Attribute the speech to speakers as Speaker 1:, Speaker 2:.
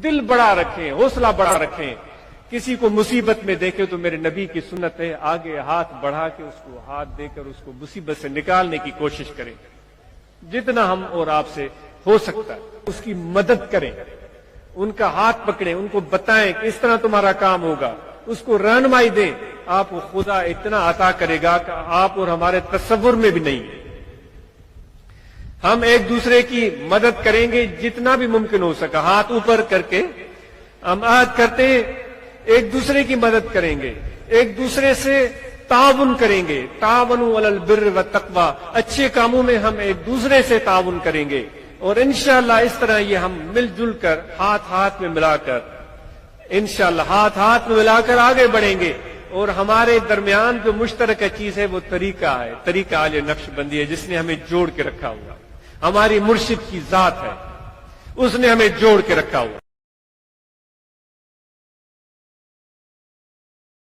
Speaker 1: دل بڑا رکھیں، حوصلہ بڑا رکھیں. کسی کو مصیبت میں دیکھے تو میرے نبی کی سنت ہے آگے ہاتھ بڑھا کے اس کو ہاتھ دے کر اس کو مصیبت سے نکالنے کی کوشش کریں. جتنا ہم اور آپ سے ہو سکتا ہے اس کی مدد کریں، ان کا ہاتھ پکڑیں، ان کو بتائیں کہ اس طرح تمہارا کام ہوگا، اس کو رہنمائی دیں. آپ کو خدا اتنا عطا کرے گا کہ آپ اور ہمارے تصور میں بھی نہیں. ہم ایک دوسرے کی مدد کریں گے جتنا بھی ممکن ہو سکا. ہاتھ اوپر کر کے ہم عہد کرتے ہیں ایک دوسرے کی مدد کریں گے، ایک دوسرے سے تعاون کریں گے. تعاونوا علی البر والتقوی، اچھے کاموں میں ہم ایک دوسرے سے تعاون کریں گے. اور انشاءاللہ اس طرح یہ ہم مل جل کر ہاتھ ہاتھ میں ملا کر انشاءاللہ ہاتھ ہاتھ میں ملا کر آگے بڑھیں گے. اور ہمارے درمیان جو مشترکہ چیز ہے وہ طریقہ ہے، طریقہ اہل نقش بندی ہے جس نے ہمیں جوڑ کے رکھا ہوا. ہماری مرشد کی ذات ہے، اس نے ہمیں جوڑ کے رکھا ہوا.